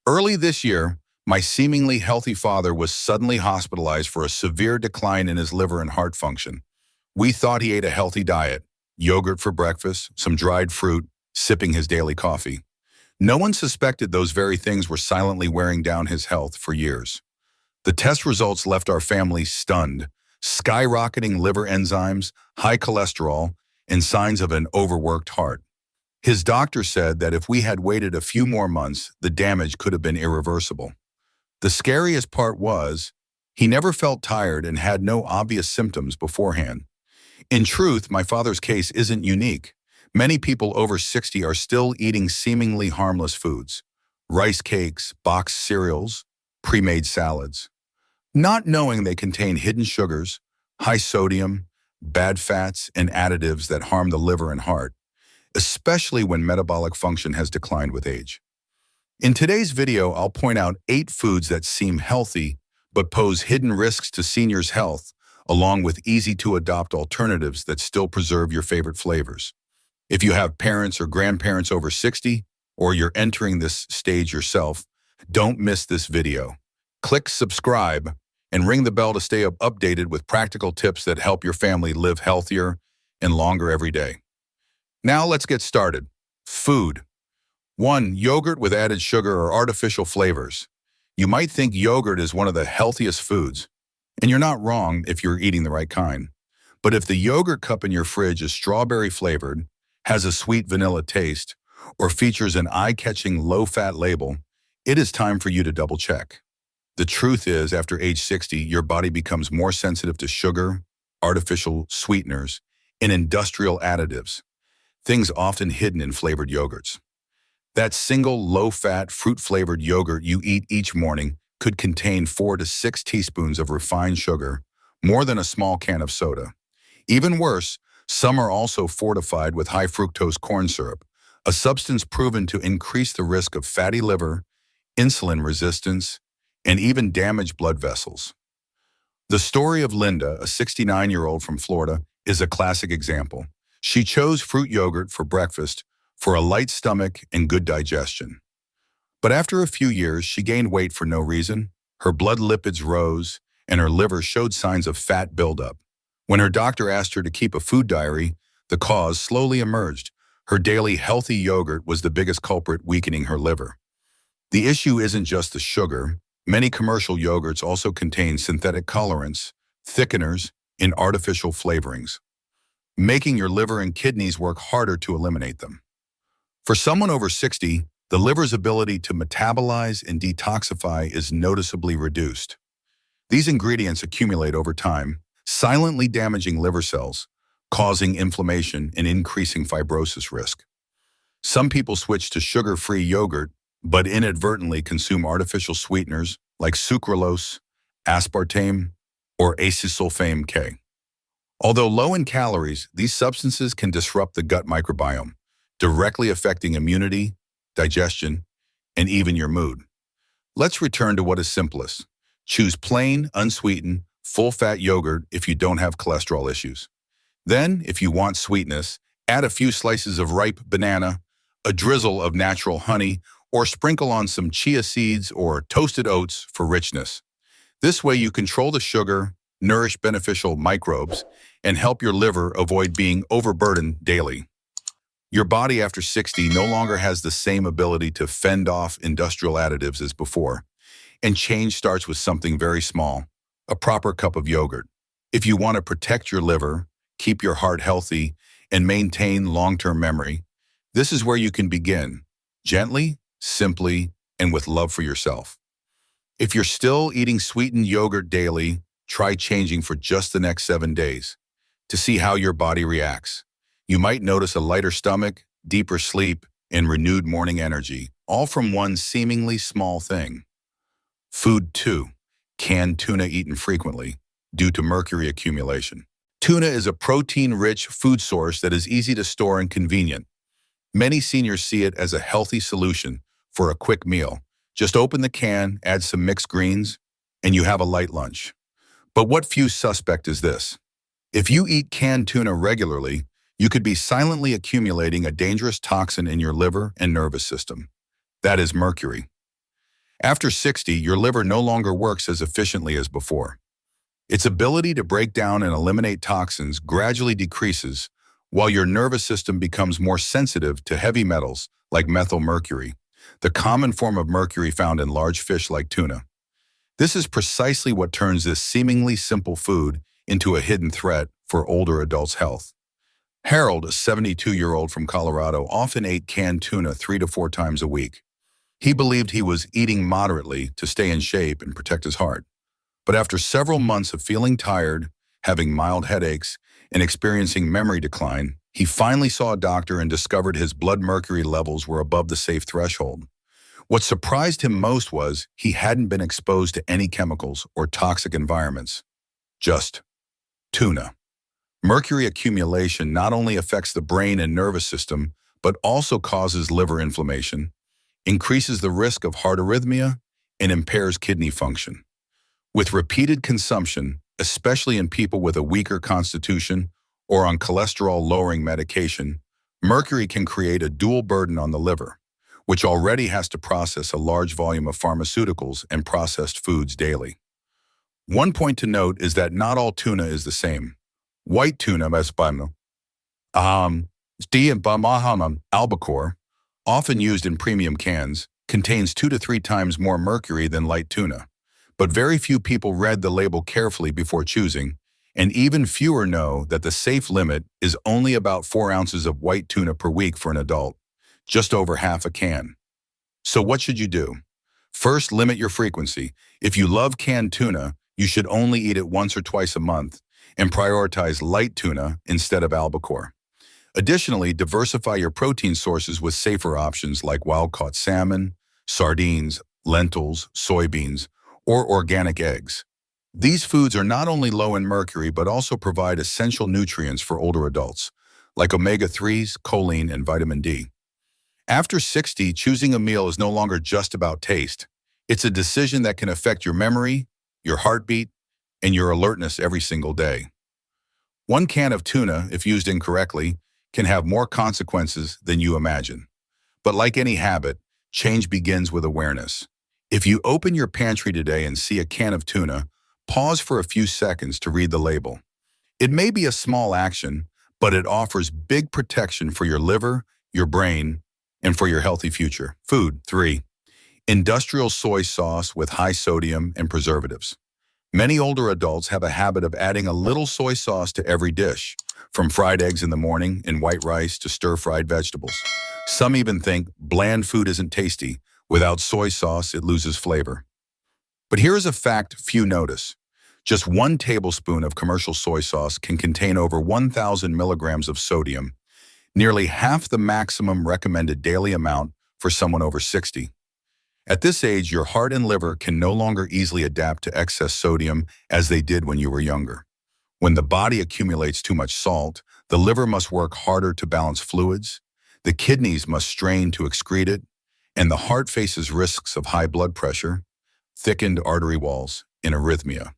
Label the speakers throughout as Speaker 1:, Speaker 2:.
Speaker 1: Early this year, my seemingly healthy father was suddenly hospitalized for a severe decline in his liver and heart function. We thought he ate a healthy diet, yogurt for breakfast, some dried fruit, sipping his daily coffee. No one suspected those very things were silently wearing down his health for years. The test results left our family stunned: skyrocketing liver enzymes, high cholesterol, and signs of an overworked heart. His doctor said that if we had waited a few more months, the damage could have been irreversible. The scariest part was, he never felt tired and had no obvious symptoms beforehand. In truth, my father's case isn't unique. Many people over 60 are still eating seemingly harmless foods: rice cakes, boxed cereals, pre-made salads, not knowing they contain hidden sugars, high sodium, bad fats, and additives that harm the liver and heart, especially when metabolic function has declined with age. In today's video, I'll point out 8 foods that seem healthy but pose hidden risks to seniors' health, along with easy-to-adopt alternatives that still preserve your favorite flavors. If you have parents or grandparents over 60, or you're entering this stage yourself, don't miss this video. Click subscribe and ring the bell to stay updated with practical tips that help your family live healthier and longer every day. Now let's get started. Food. 1. Yogurt with added sugar or artificial flavors. You might think yogurt is one of the healthiest foods, and you're not wrong if you're eating the right kind. But if the yogurt cup in your fridge is strawberry flavored, has a sweet vanilla taste, or features an eye-catching low-fat label, it is time for you to double-check. The truth is, after age 60, your body becomes more sensitive to sugar, artificial sweeteners, and industrial additives, things often hidden in flavored yogurts. That single low-fat, fruit-flavored yogurt you eat each morning could contain 4 to 6 teaspoons of refined sugar, more than a small can of soda. Even worse, some are also fortified with high fructose corn syrup, a substance proven to increase the risk of fatty liver, insulin resistance, and even damaged blood vessels. The story of Linda, a 69-year-old from Florida, is a classic example. She chose fruit yogurt for breakfast for a light stomach and good digestion. But after a few years, she gained weight for no reason. Her blood lipids rose, and her liver showed signs of fat buildup. When her doctor asked her to keep a food diary, the cause slowly emerged. Her daily healthy yogurt was the biggest culprit, weakening her liver. The issue isn't just the sugar. Many commercial yogurts also contain synthetic colorants, thickeners, and artificial flavorings, making your liver and kidneys work harder to eliminate them. For someone over 60, the liver's ability to metabolize and detoxify is noticeably reduced. These ingredients accumulate over time, silently damaging liver cells, causing inflammation and increasing fibrosis risk. Some people switch to sugar-free yogurt, but inadvertently consume artificial sweeteners like sucralose, aspartame, or acesulfame K. Although low in calories, these substances can disrupt the gut microbiome, directly affecting immunity, digestion, and even your mood. Let's return to what is simplest. Choose plain, unsweetened, full-fat yogurt if you don't have cholesterol issues. Then, if you want sweetness, add a few slices of ripe banana, a drizzle of natural honey, or sprinkle on some chia seeds or toasted oats for richness. This way you control the sugar, nourish beneficial microbes, and help your liver avoid being overburdened daily. Your body after 60 no longer has the same ability to fend off industrial additives as before, and change starts with something very small: a proper cup of yogurt. If you want to protect your liver, keep your heart healthy, and maintain long-term memory, this is where you can begin, gently, simply, and with love for yourself. If you're still eating sweetened yogurt daily, try changing for just the next 7 days to see how your body reacts. You might notice a lighter stomach, deeper sleep, and renewed morning energy, all from one seemingly small thing. Food 2. Canned tuna eaten frequently due to mercury accumulation. Tuna is a protein-rich food source that is easy to store and convenient. Many seniors see it as a healthy solution for a quick meal. Just open the can, add some mixed greens, and you have a light lunch. But what few suspect is this: if you eat canned tuna regularly, you could be silently accumulating a dangerous toxin in your liver and nervous system. That is mercury. After 60, your liver no longer works as efficiently as before. Its ability to break down and eliminate toxins gradually decreases, while your nervous system becomes more sensitive to heavy metals like methylmercury, the common form of mercury found in large fish like tuna. This is precisely what turns this seemingly simple food into a hidden threat for older adults' health. Harold, a 72-year-old from Colorado, often ate canned tuna 3 to 4 times a week. He believed he was eating moderately to stay in shape and protect his heart. But after several months of feeling tired, having mild headaches, and experiencing memory decline, he finally saw a doctor and discovered his blood mercury levels were above the safe threshold. What surprised him most was he hadn't been exposed to any chemicals or toxic environments. Just tuna. Mercury accumulation not only affects the brain and nervous system, but also causes liver inflammation, increases the risk of heart arrhythmia, and impairs kidney function. With repeated consumption, especially in people with a weaker constitution or on cholesterol-lowering medication, mercury can create a dual burden on the liver, which already has to process a large volume of pharmaceuticals and processed foods daily. One point to note is that not all tuna is the same. White tuna, albacore, often used in premium cans, contains 2 to 3 times more mercury than light tuna. But very few people read the label carefully before choosing, and even fewer know that the safe limit is only about 4 ounces of white tuna per week for an adult, just over half a can. So what should you do? First, limit your frequency. If you love canned tuna, you should only eat it once or twice a month, and prioritize light tuna instead of albacore. Additionally, diversify your protein sources with safer options like wild-caught salmon, sardines, lentils, soybeans, or organic eggs. These foods are not only low in mercury but also provide essential nutrients for older adults, like omega-3s, choline, and vitamin D. After 60, choosing a meal is no longer just about taste. It's a decision that can affect your memory, your heartbeat, and your alertness every single day. One can of tuna, if used incorrectly, can have more consequences than you imagine. But like any habit, change begins with awareness. If you open your pantry today and see a can of tuna, pause for a few seconds to read the label. It may be a small action, but it offers big protection for your liver, your brain, and for your healthy future. Food. 3. Industrial soy sauce with high sodium and preservatives. Many older adults have a habit of adding a little soy sauce to every dish, from fried eggs in the morning and white rice to stir-fried vegetables. Some even think bland food isn't tasty. Without soy sauce, it loses flavor. But here is a fact few notice. Just 1 tablespoon of commercial soy sauce can contain over 1,000 milligrams of sodium, nearly half the maximum recommended daily amount for someone over 60. At this age, your heart and liver can no longer easily adapt to excess sodium as they did when you were younger. When the body accumulates too much salt, the liver must work harder to balance fluids, the kidneys must strain to excrete it, and the heart faces risks of high blood pressure, thickened artery walls, and arrhythmia.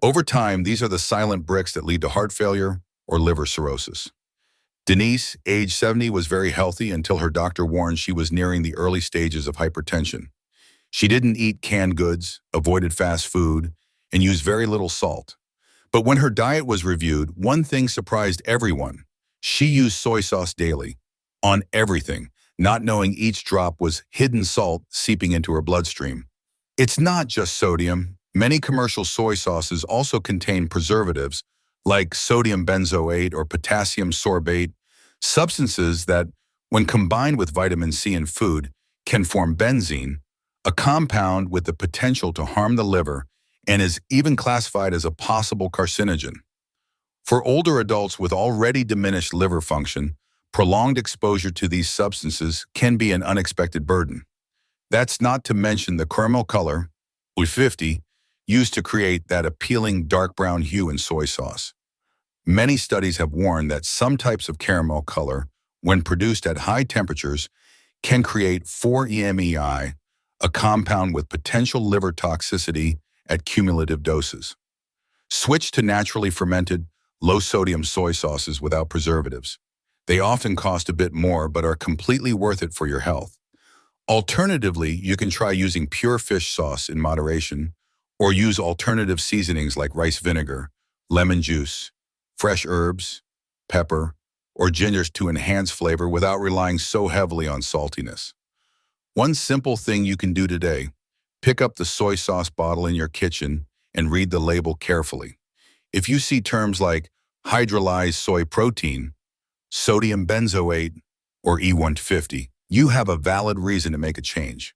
Speaker 1: Over time, these are the silent bricks that lead to heart failure or liver cirrhosis. Denise, age 70, was very healthy until her doctor warned she was nearing the early stages of hypertension. She didn't eat canned goods, avoided fast food, and used very little salt. But when her diet was reviewed, one thing surprised everyone. She used soy sauce daily, on everything, not knowing each drop was hidden salt seeping into her bloodstream. It's not just sodium. Many commercial soy sauces also contain preservatives like sodium benzoate or potassium sorbate, substances that, when combined with vitamin C in food, can form benzene, a compound with the potential to harm the liver and is even classified as a possible carcinogen. For older adults with already diminished liver function, prolonged exposure to these substances can be an unexpected burden. That's not to mention the caramel color, U50, used to create that appealing dark brown hue in soy sauce. Many studies have warned that some types of caramel color, when produced at high temperatures, can create 4-EMEI, a compound with potential liver toxicity at cumulative doses. Switch to naturally fermented, low-sodium soy sauces without preservatives. They often cost a bit more but are completely worth it for your health. Alternatively, you can try using pure fish sauce in moderation, or use alternative seasonings like rice vinegar, lemon juice, fresh herbs, pepper, or ginger to enhance flavor without relying so heavily on saltiness. One simple thing you can do today: pick up the soy sauce bottle in your kitchen and read the label carefully. If you see terms like hydrolyzed soy protein, sodium benzoate, or E150, you have a valid reason to make a change.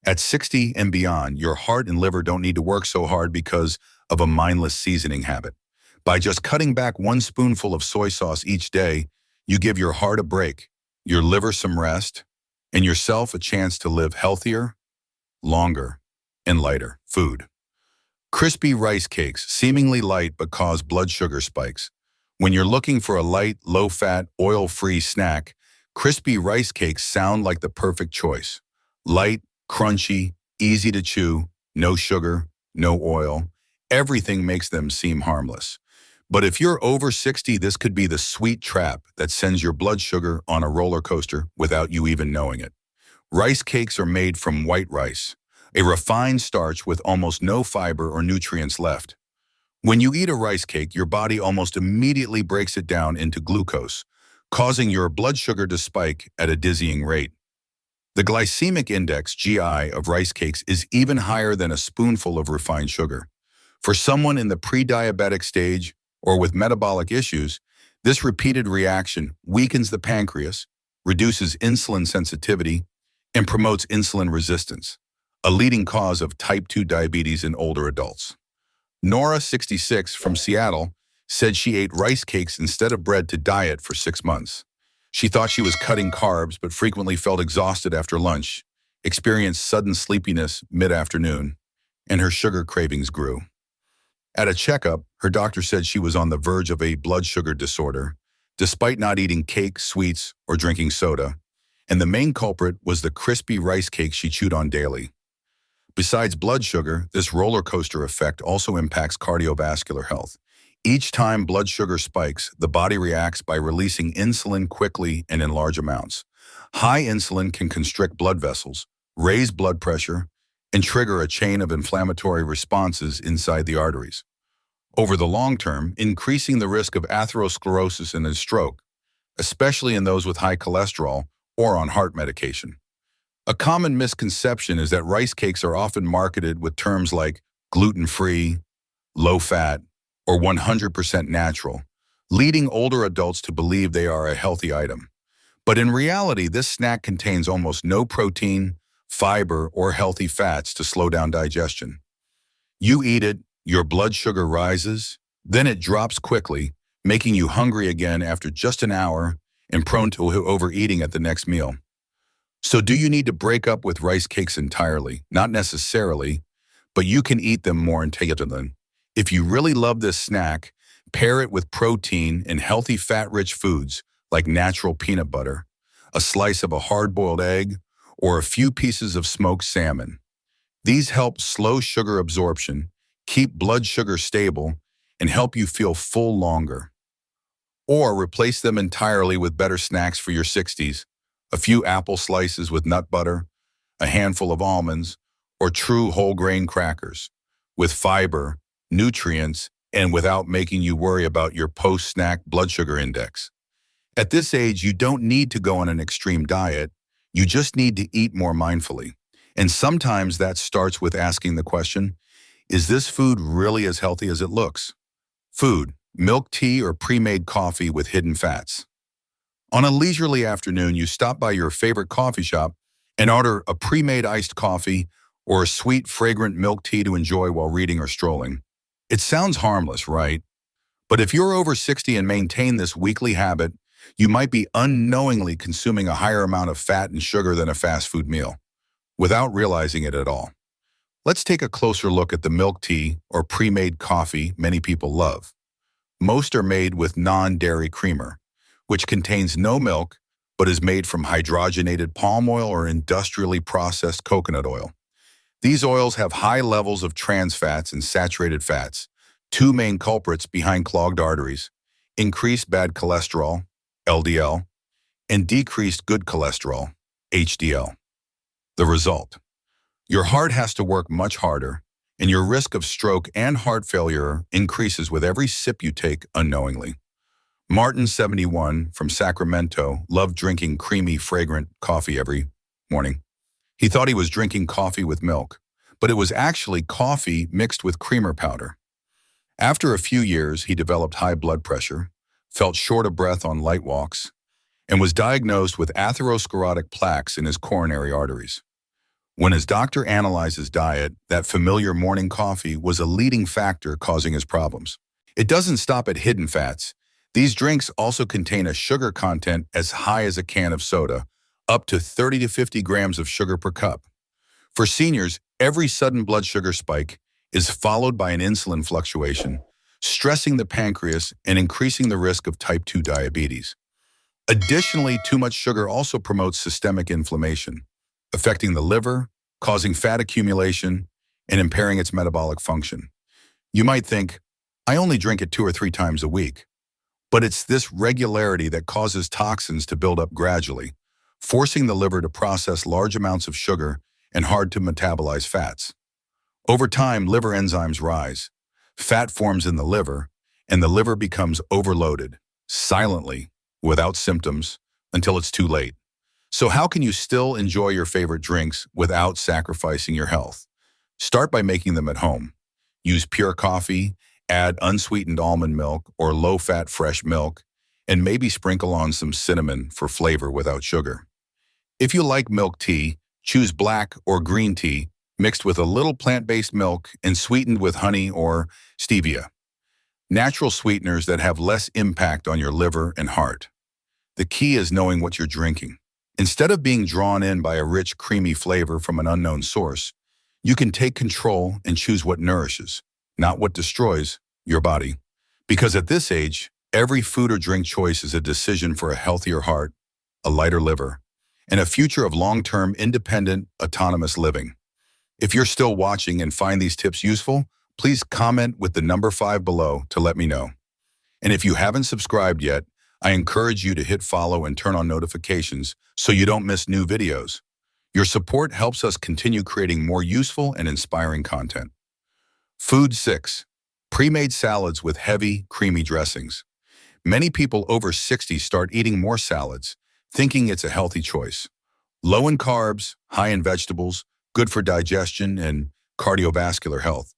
Speaker 1: At 60 and beyond, your heart and liver don't need to work so hard because of a mindless seasoning habit. By just cutting back one spoonful of soy sauce each day, you give your heart a break, your liver some rest, and yourself a chance to live healthier, longer, and lighter. Food. Crispy rice cakes, seemingly light but cause blood sugar spikes. When you're looking for a light, low-fat, oil-free snack, crispy rice cakes sound like the perfect choice. Light, crunchy, easy to chew, no sugar, no oil. Everything makes them seem harmless. But if you're over 60, this could be the sweet trap that sends your blood sugar on a roller coaster without you even knowing it. Rice cakes are made from white rice, a refined starch with almost no fiber or nutrients left. When you eat a rice cake, your body almost immediately breaks it down into glucose, causing your blood sugar to spike at a dizzying rate. The glycemic index, GI, of rice cakes is even higher than a spoonful of refined sugar. For someone in the pre-diabetic stage or with metabolic issues, this repeated reaction weakens the pancreas, reduces insulin sensitivity, and promotes insulin resistance, a leading cause of type 2 diabetes in older adults. Nora, 66, from Seattle, said she ate rice cakes instead of bread to diet for 6 months. She thought she was cutting carbs, but frequently felt exhausted after lunch, experienced sudden sleepiness mid-afternoon, and her sugar cravings grew. At a checkup, her doctor said she was on the verge of a blood sugar disorder, despite not eating cake, sweets, or drinking soda, and the main culprit was the crispy rice cake she chewed on daily. Besides blood sugar, this roller coaster effect also impacts cardiovascular health. Each time blood sugar spikes, the body reacts by releasing insulin quickly and in large amounts. High insulin can constrict blood vessels, raise blood pressure, and trigger a chain of inflammatory responses inside the arteries. Over the long term, increasing the risk of atherosclerosis and a stroke, especially in those with high cholesterol or on heart medication. A common misconception is that rice cakes are often marketed with terms like gluten-free, low-fat, or 100% natural, leading older adults to believe they are a healthy item. But in reality, this snack contains almost no protein, fiber, or healthy fats to slow down digestion. You eat it, your blood sugar rises, then it drops quickly, making you hungry again after just an hour and prone to overeating at the next meal. So do you need to break up with rice cakes entirely? Not necessarily, but you can eat them more intelligently. If you really love this snack, pair it with protein and healthy fat-rich foods like natural peanut butter, a slice of a hard-boiled egg, or a few pieces of smoked salmon. These help slow sugar absorption, keep blood sugar stable, and help you feel full longer. Or replace them entirely with better snacks for your 60s. A few apple slices with nut butter, a handful of almonds, or true whole grain crackers, with fiber, nutrients, and without making you worry about your post-snack blood sugar index. At this age, you don't need to go on an extreme diet, you just need to eat more mindfully. And sometimes that starts with asking the question, is this food really as healthy as it looks? Food, milk tea or pre-made coffee with hidden fats. On a leisurely afternoon, you stop by your favorite coffee shop and order a pre-made iced coffee or a sweet, fragrant milk tea to enjoy while reading or strolling. It sounds harmless, right? But if you're over 60 and maintain this weekly habit, you might be unknowingly consuming a higher amount of fat and sugar than a fast food meal, without realizing it at all. Let's take a closer look at the milk tea or pre-made coffee many people love. Most are made with non-dairy creamer, which contains no milk but is made from hydrogenated palm oil or industrially processed coconut oil. These oils have high levels of trans fats and saturated fats, two main culprits behind clogged arteries: increased bad cholesterol, LDL, and decreased good cholesterol, HDL. The result: your heart has to work much harder, and your risk of stroke and heart failure increases with every sip you take unknowingly. Martin, 71, from Sacramento, loved drinking creamy, fragrant coffee every morning. He thought he was drinking coffee with milk, but it was actually coffee mixed with creamer powder. After a few years, he developed high blood pressure, felt short of breath on light walks, and was diagnosed with atherosclerotic plaques in his coronary arteries. When his doctor analyzed his diet, that familiar morning coffee was a leading factor causing his problems. It doesn't stop at hidden fats. These drinks also contain a sugar content as high as a can of soda, up to 30 to 50 grams of sugar per cup. For seniors, every sudden blood sugar spike is followed by an insulin fluctuation, stressing the pancreas and increasing the risk of type 2 diabetes. Additionally, too much sugar also promotes systemic inflammation, affecting the liver, causing fat accumulation, and impairing its metabolic function. You might think, I only drink it 2 or 3 times a week. But it's this regularity that causes toxins to build up gradually, forcing the liver to process large amounts of sugar and hard to metabolize fats. Over time, liver enzymes rise, fat forms in the liver, and the liver becomes overloaded, silently, without symptoms, until it's too late. So how can you still enjoy your favorite drinks without sacrificing your health? Start by making them at home. Use pure coffee, add unsweetened almond milk or low-fat fresh milk, and maybe sprinkle on some cinnamon for flavor without sugar. If you like milk tea, choose black or green tea mixed with a little plant-based milk and sweetened with honey or stevia. Natural sweeteners that have less impact on your liver and heart. The key is knowing what you're drinking. Instead of being drawn in by a rich, creamy flavor from an unknown source, you can take control and choose what nourishes, not what destroys, your body. Because at this age, every food or drink choice is a decision for a healthier heart, a lighter liver, and a future of long-term, independent, autonomous living. If you're still watching and find these tips useful, please comment with the number 5 below to let me know. And if you haven't subscribed yet, I encourage you to hit follow and turn on notifications so you don't miss new videos. Your support helps us continue creating more useful and inspiring content. Food 6. Pre-made salads with heavy, creamy dressings. Many people over 60 start eating more salads, thinking it's a healthy choice. Low in carbs, high in vegetables, good for digestion and cardiovascular health.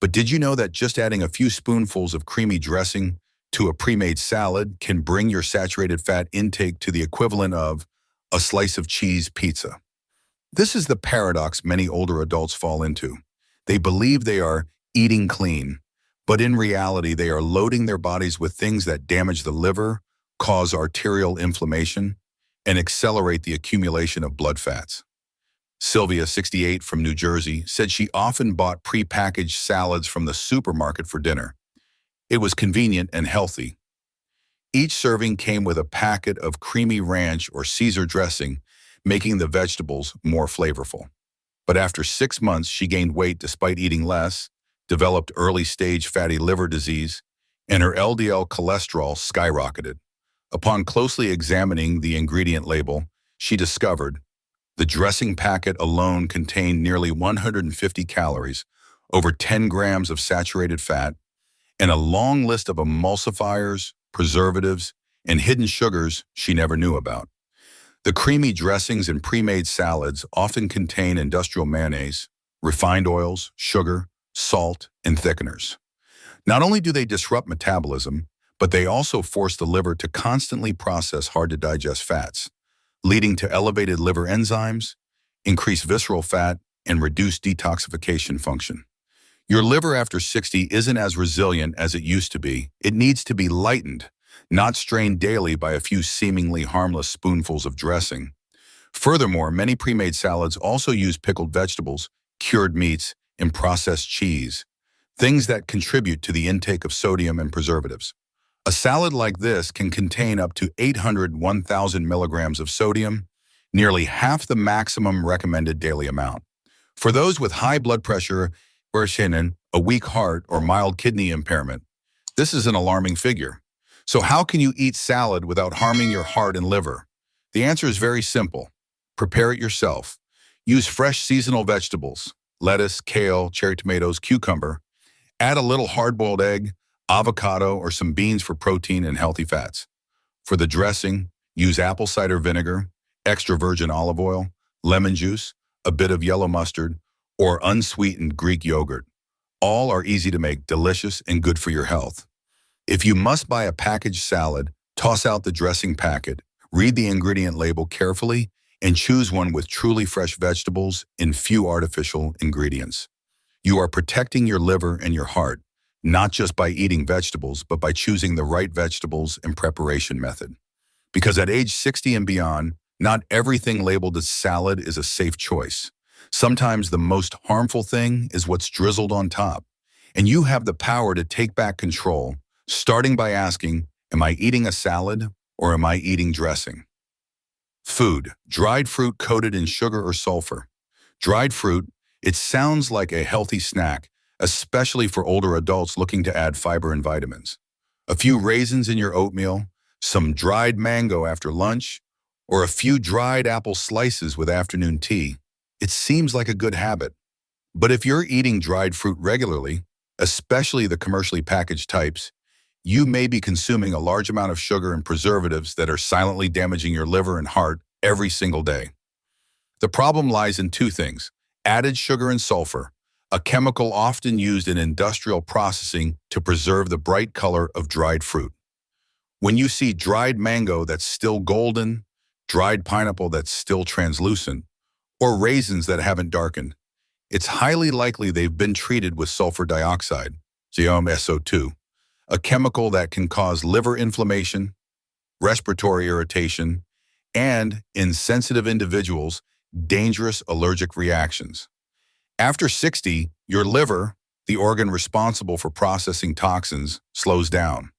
Speaker 1: But did you know that just adding a few spoonfuls of creamy dressing to a pre-made salad can bring your saturated fat intake to the equivalent of a slice of cheese pizza? This is the paradox many older adults fall into. They believe they are eating clean, but in reality, they are loading their bodies with things that damage the liver, cause arterial inflammation, and accelerate the accumulation of blood fats. Sylvia, 68, from New Jersey, said she often bought pre-packaged salads from the supermarket for dinner. It was convenient and healthy. Each serving came with a packet of creamy ranch or Caesar dressing, making the vegetables more flavorful. But after 6 months, she gained weight despite eating less, developed early-stage fatty liver disease, and her LDL cholesterol skyrocketed. Upon closely examining the ingredient label, she discovered the dressing packet alone contained nearly 150 calories, over 10 grams of saturated fat, and a long list of emulsifiers, preservatives, and hidden sugars she never knew about. The creamy dressings in pre-made salads often contain industrial mayonnaise, refined oils, sugar, salt, and thickeners. Not only do they disrupt metabolism, but they also force the liver to constantly process hard-to-digest fats, leading to elevated liver enzymes, increased visceral fat, and reduced detoxification function. Your liver after 60 isn't as resilient as it used to be. It needs to be lightened, not strained daily by a few seemingly harmless spoonfuls of dressing. Furthermore, many pre-made salads also use pickled vegetables, cured meats, and processed cheese, things that contribute to the intake of sodium and preservatives. A salad like this can contain up to 1,000 milligrams of sodium, nearly half the maximum recommended daily amount. For those with high blood pressure, a weak heart, or mild kidney impairment, this is an alarming figure. So how can you eat salad without harming your heart and liver? The answer is very simple. Prepare it yourself. Use fresh seasonal vegetables, lettuce, kale, cherry tomatoes, cucumber. Add a little hard-boiled egg, avocado, or some beans for protein and healthy fats. For the dressing, use apple cider vinegar, extra virgin olive oil, lemon juice, a bit of yellow mustard, or unsweetened Greek yogurt. All are easy to make, delicious, and good for your health. If you must buy a packaged salad, toss out the dressing packet, read the ingredient label carefully, and choose one with truly fresh vegetables and few artificial ingredients. You are protecting your liver and your heart, not just by eating vegetables, but by choosing the right vegetables and preparation method. Because at age 60 and beyond, not everything labeled as salad is a safe choice. Sometimes the most harmful thing is what's drizzled on top. And you have the power to take back control, starting by asking, am I eating a salad or am I eating dressing? Food, dried fruit coated in sugar or sulfur. Dried fruit, it sounds like a healthy snack, especially for older adults looking to add fiber and vitamins. A few raisins in your oatmeal, some dried mango after lunch, or a few dried apple slices with afternoon tea. It seems like a good habit. But if you're eating dried fruit regularly, especially the commercially packaged types, you may be consuming a large amount of sugar and preservatives that are silently damaging your liver and heart every single day. The problem lies in two things: added sugar and sulfur, a chemical often used in industrial processing to preserve the bright color of dried fruit. When you see dried mango that's still golden, dried pineapple that's still translucent, or raisins that haven't darkened, it's highly likely they've been treated with sulfur dioxide, SO2, a chemical that can cause liver inflammation, respiratory irritation, and, in sensitive individuals, dangerous allergic reactions. After 60, your liver, the organ responsible for processing toxins, slows down.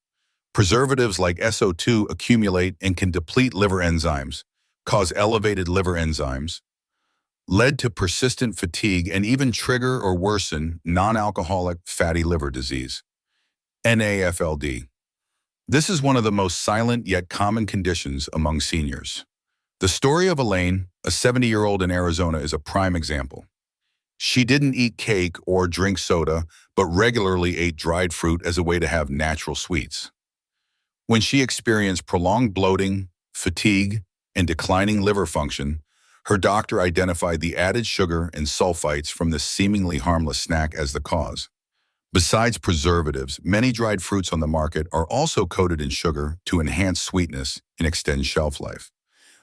Speaker 1: Preservatives like SO2 accumulate and can deplete liver enzymes, cause elevated liver enzymes, lead to persistent fatigue, and even trigger or worsen non-alcoholic fatty liver disease, NAFLD. This is one of the most silent yet common conditions among seniors. The story of Elaine, a 70-year-old in Arizona, is a prime example. She didn't eat cake or drink soda, but regularly ate dried fruit as a way to have natural sweets. When she experienced prolonged bloating, fatigue, and declining liver function, her doctor identified the added sugar and sulfites from this seemingly harmless snack as the cause. Besides preservatives, many dried fruits on the market are also coated in sugar to enhance sweetness and extend shelf life.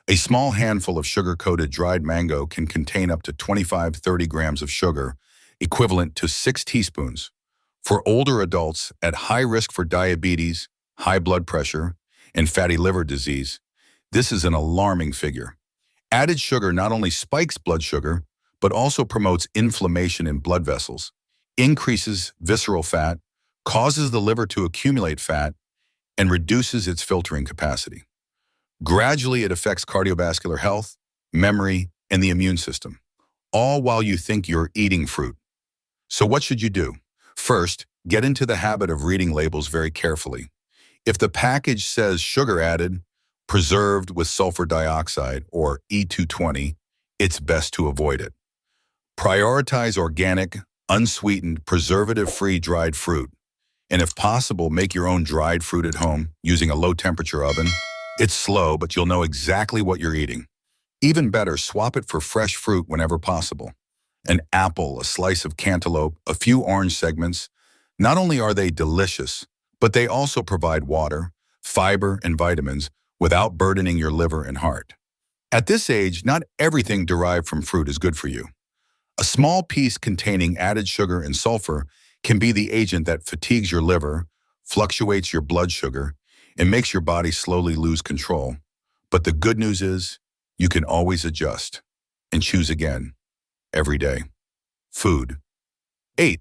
Speaker 1: A small handful of sugar-coated dried mango can contain up to 25-30 grams of sugar, equivalent to 6 teaspoons. For older adults at high risk for diabetes, high blood pressure, and fatty liver disease, this is an alarming figure. Added sugar not only spikes blood sugar, but also promotes inflammation in blood vessels, increases visceral fat, causes the liver to accumulate fat, and reduces its filtering capacity. Gradually, it affects cardiovascular health, memory, and the immune system, all while you think you're eating fruit. So what should you do? First, get into the habit of reading labels very carefully. If the package says sugar added, preserved with sulfur dioxide, or E220, it's best to avoid it. Prioritize organic, unsweetened, preservative-free dried fruit. And if possible, make your own dried fruit at home using a low-temperature oven. It's slow, but you'll know exactly what you're eating. Even better, swap it for fresh fruit whenever possible. An apple, a slice of cantaloupe, a few orange segments. Not only are they delicious, but they also provide water, fiber, and vitamins without burdening your liver and heart. At this age, not everything derived from fruit is good for you. A small piece containing added sugar and sulfur can be the agent that fatigues your liver, fluctuates your blood sugar, and makes your body slowly lose control. But the good news is, you can always adjust and choose again every day. Food. 8.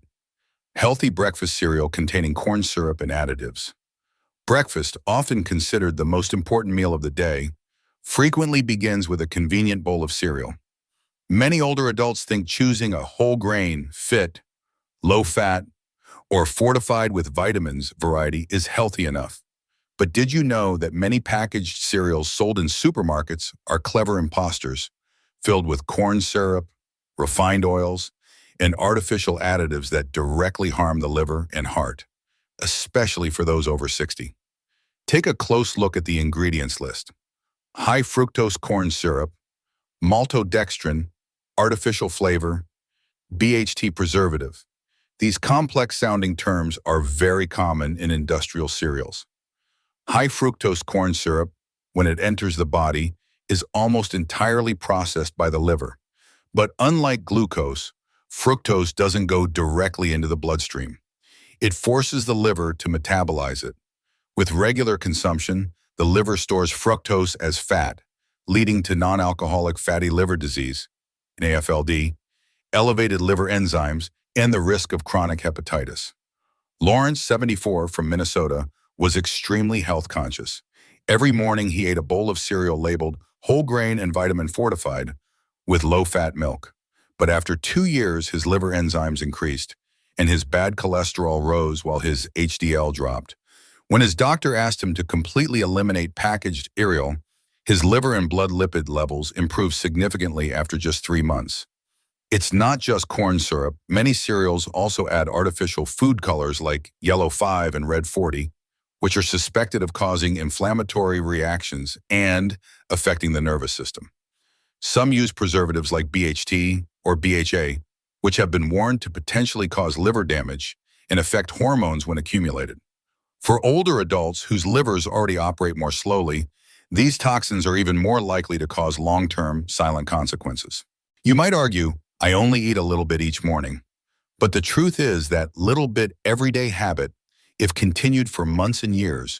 Speaker 1: Healthy breakfast cereal containing corn syrup and additives. Breakfast, often considered the most important meal of the day, frequently begins with a convenient bowl of cereal. Many older adults think choosing a whole grain, fit, low-fat, or fortified with vitamins variety is healthy enough. But did you know that many packaged cereals sold in supermarkets are clever imposters, filled with corn syrup, refined oils, and artificial additives that directly harm the liver and heart, especially for those over 60. Take a close look at the ingredients list. High fructose corn syrup, maltodextrin, artificial flavor, BHT preservative. These complex-sounding terms are very common in industrial cereals. High fructose corn syrup, when it enters the body, is almost entirely processed by the liver. But unlike glucose, fructose doesn't go directly into the bloodstream. It forces the liver to metabolize it. With regular consumption, the liver stores fructose as fat, leading to non-alcoholic fatty liver disease, AFLD, elevated liver enzymes, and the risk of chronic hepatitis. Lawrence, 74, from Minnesota, was extremely health conscious. Every morning he ate a bowl of cereal labeled whole grain and vitamin fortified with low-fat milk. But after 2 years, his liver enzymes increased, and his bad cholesterol rose while his HDL dropped. When his doctor asked him to completely eliminate packaged cereal, his liver and blood lipid levels improved significantly after just 3 months. It's not just corn syrup. Many cereals also add artificial food colors like yellow 5 and red 40, which are suspected of causing inflammatory reactions and affecting the nervous system. Some use preservatives like BHT or BHA, which have been warned to potentially cause liver damage and affect hormones when accumulated. For older adults whose livers already operate more slowly, these toxins are even more likely to cause long-term silent consequences. You might argue, I only eat a little bit each morning. But the truth is that little bit everyday habit, if continued for months and years,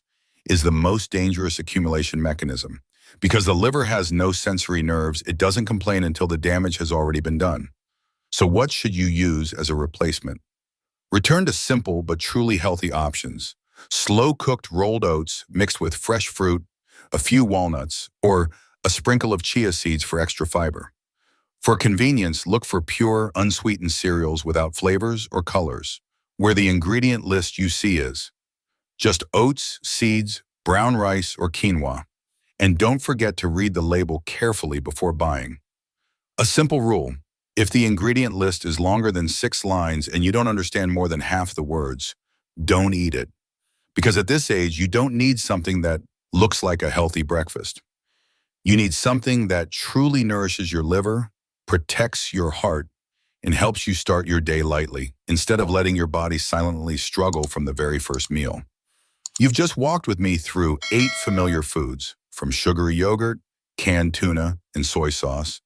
Speaker 1: is the most dangerous accumulation mechanism. Because the liver has no sensory nerves, it doesn't complain until the damage has already been done. So what should you use as a replacement? Return to simple but truly healthy options. Slow-cooked rolled oats mixed with fresh fruit, a few walnuts, or a sprinkle of chia seeds for extra fiber. For convenience, look for pure, unsweetened cereals without flavors or colors, where the ingredient list you see is just oats, seeds, brown rice, or quinoa. And don't forget to read the label carefully before buying. A simple rule: if the ingredient list is longer than 6 lines and you don't understand more than half the words, don't eat it. Because at this age, you don't need something that looks like a healthy breakfast. You need something that truly nourishes your liver, protects your heart, and helps you start your day lightly, instead of letting your body silently struggle from the very first meal. You've just walked with me through 8 familiar foods, from sugary yogurt, canned tuna, and soy sauce,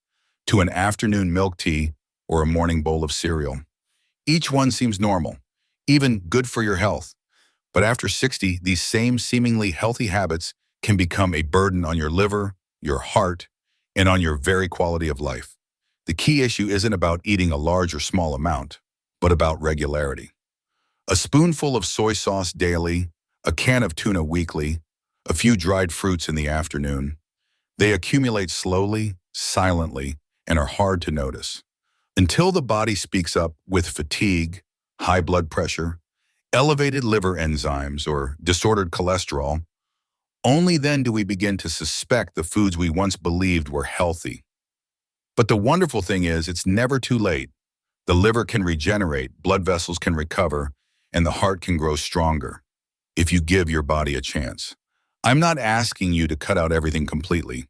Speaker 1: to an afternoon milk tea or a morning bowl of cereal. Each one seems normal, even good for your health. But after 60, these same seemingly healthy habits can become a burden on your liver, your heart, and on your very quality of life. The key issue isn't about eating a large or small amount, but about regularity. A spoonful of soy sauce daily, a can of tuna weekly, a few dried fruits in the afternoon. They accumulate slowly, silently, and are hard to notice. Until the body speaks up with fatigue, high blood pressure, elevated liver enzymes, or disordered cholesterol, only then do we begin to suspect the foods we once believed were healthy. But the wonderful thing is, it's never too late. The liver can regenerate, blood vessels can recover, and the heart can grow stronger if you give your body a chance. I'm not asking you to cut out everything completely.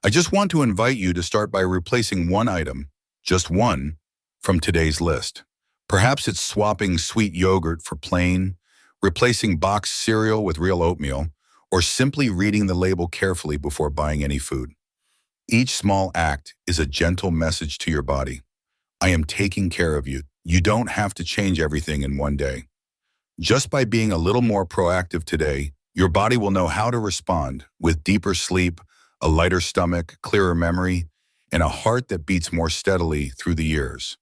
Speaker 1: I just want to invite you to start by replacing one item, just one, from today's list. Perhaps it's swapping sweet yogurt for plain, replacing boxed cereal with real oatmeal, or simply reading the label carefully before buying any food. Each small act is a gentle message to your body. I am taking care of you. You don't have to change everything in one day. Just by being a little more proactive today, your body will know how to respond with deeper sleep, a lighter stomach, clearer memory, and a heart that beats more steadily through the years.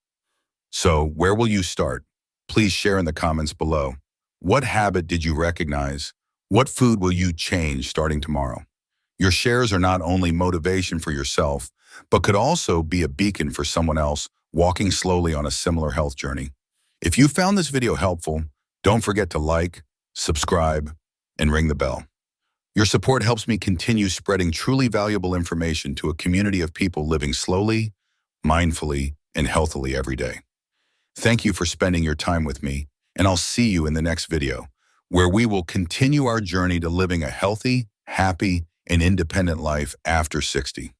Speaker 1: So, where will you start? Please share in the comments below. What habit did you recognize? What food will you change starting tomorrow? Your shares are not only motivation for yourself, but could also be a beacon for someone else walking slowly on a similar health journey. If you found this video helpful, don't forget to like, subscribe, and ring the bell. Your support helps me continue spreading truly valuable information to a community of people living slowly, mindfully, and healthily every day. Thank you for spending your time with me, and I'll see you in the next video, where we will continue our journey to living a healthy, happy, and independent life after 60.